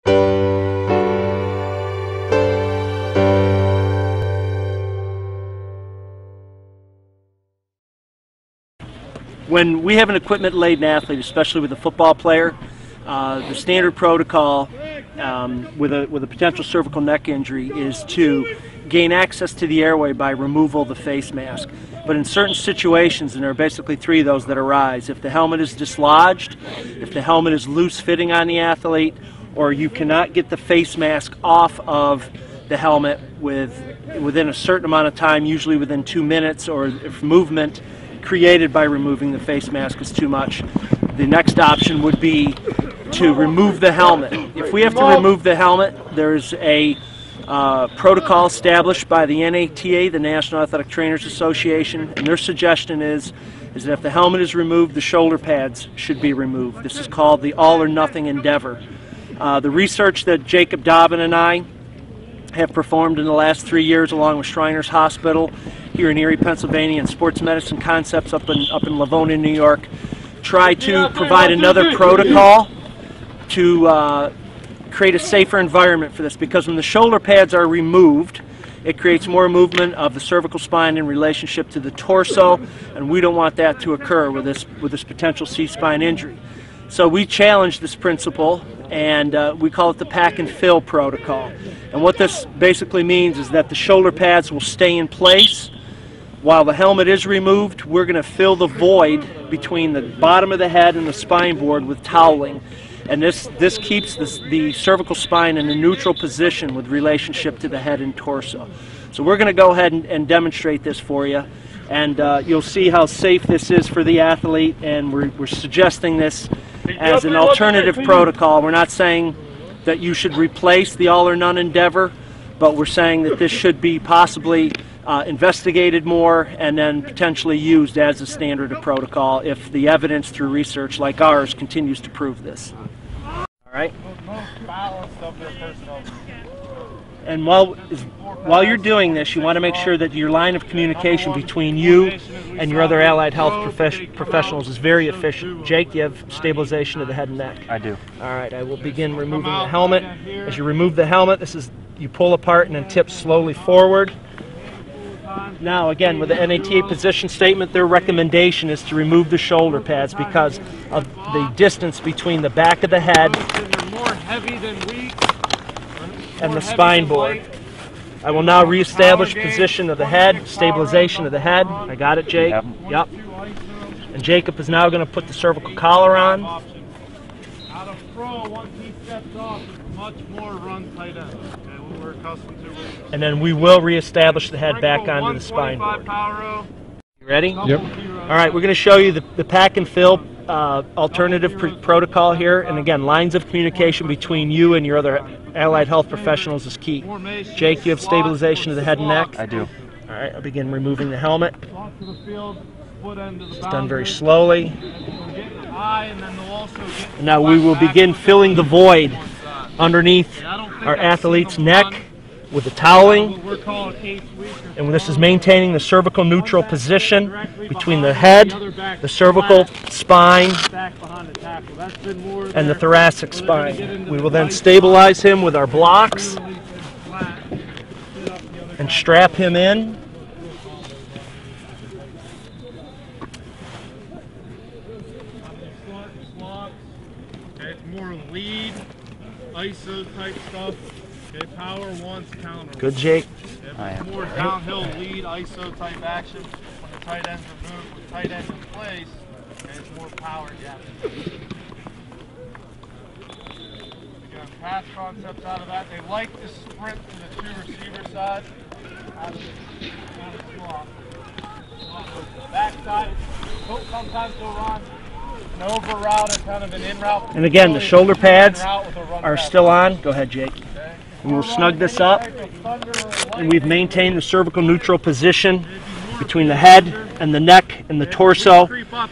When we have an equipment-laden athlete, especially with a football player, the standard protocol with a potential cervical neck injury is to gain access to the airway by removal of the face mask. But in certain situations, and there are basically three of those that arise, if the helmet is dislodged, if the helmet is loose fitting on the athlete, or you cannot get the face mask off of the helmet within a certain amount of time, usually within 2 minutes, or if movement created by removing the face mask is too much, the next option would be to remove the helmet. If we have to remove the helmet, there's a protocol established by the NATA, the National Athletic Trainers Association, and their suggestion is that if the helmet is removed, the shoulder pads should be removed. This is called the all or nothing endeavor. The research that Jacob Dobbin and I have performed in the last 3 years, along with Shriners Hospital here in Erie, Pennsylvania, and Sports Medicine Concepts up in Livonia, New York, try to provide another protocol to create a safer environment for this, because when the shoulder pads are removed, it creates more movement of the cervical spine in relationship to the torso, and we don't want that to occur with this potential C-spine injury. So we challenge this principle, and we call it the pack and fill protocol. And what this basically means is that the shoulder pads will stay in place while the helmet is removed. We're going to fill the void between the bottom of the head and the spine board with toweling. And this keeps the cervical spine in a neutral position with relationship to the head and torso. So we're going to go ahead and demonstrate this for you, and you'll see how safe this is for the athlete, and we're suggesting this as an alternative protocol. We're not saying that you should replace the all or none endeavor, but we're saying that this should be possibly investigated more and then potentially used as a standard of protocol if the evidence through research like ours continues to prove this. All right? And while you're doing this, you want to make sure that your line of communication between you and your other allied health professionals is very efficient. Jake, do you have stabilization of the head and neck? I do. All right, I will begin removing the helmet. As you remove the helmet, you pull apart and then tip slowly forward. Now, again, with the NATA position statement, their recommendation is to remove the shoulder pads because of the distance between the back of the head and the spine board. I will now reestablish position of the head, stabilization of the head. I got it, Jake? Yep. And Jacob is now going to put the cervical collar on. Out of pro, once he steps off, much more run tight end. Okay, what we're accustomed to. And then we will reestablish the head back onto the spine board. You ready? Yep. All right, we're going to show you the pack and fill alternative protocol here. And again, lines of communication between you and your other allied health professionals is key. Jake, you have stabilization of the head and neck? I do. All right, I'll begin removing the helmet. It's done very slowly. And now we will begin filling the void underneath our athlete's neck with the toweling. And this is maintaining the cervical neutral position between the head, the cervical spine, and the thoracic spine. We will then stabilize him with our blocks and strap him in. It's more lead, ISO type stuff. Okay, power once, counter. Good, Jake. It's more downhill lead, ISO type action. When the tight end's removed with tight end in place, okay, it's more power gap. Again, pass concepts out of that. They like to sprint to the two receiver side. Out of the block. Back side. Sometimes they'll run an over route or kind of an in route. And again, the shoulder pads are still on. Go ahead, Jake. And we'll snug this up. And we've maintained the cervical neutral position between the head and the neck and the torso.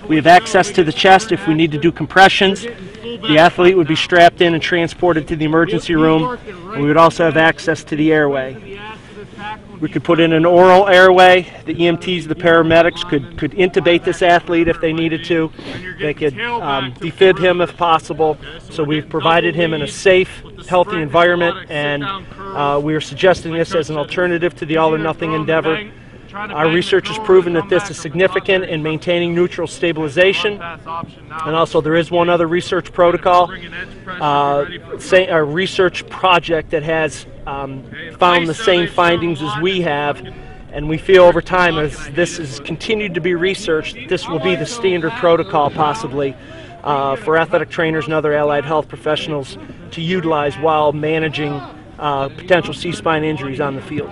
We have access to the chest if we need to do compressions. The athlete would be strapped in and transported to the emergency room. And we would also have access to the airway. We could put in an oral airway. The EMTs, the paramedics could intubate this athlete if they needed to. They could defib him if possible. So we've provided him in a safe, healthy environment, and we are suggesting this as an alternative to the all-or-nothing endeavor. Our research has proven that this is significant in maintaining neutral stabilization. And also there is one other research protocol, a research project that has found the same findings as we have. And we feel over time, as this has continued to be researched, this will be the standard protocol possibly for athletic trainers and other allied health professionals to utilize while managing potential C-spine injuries on the field.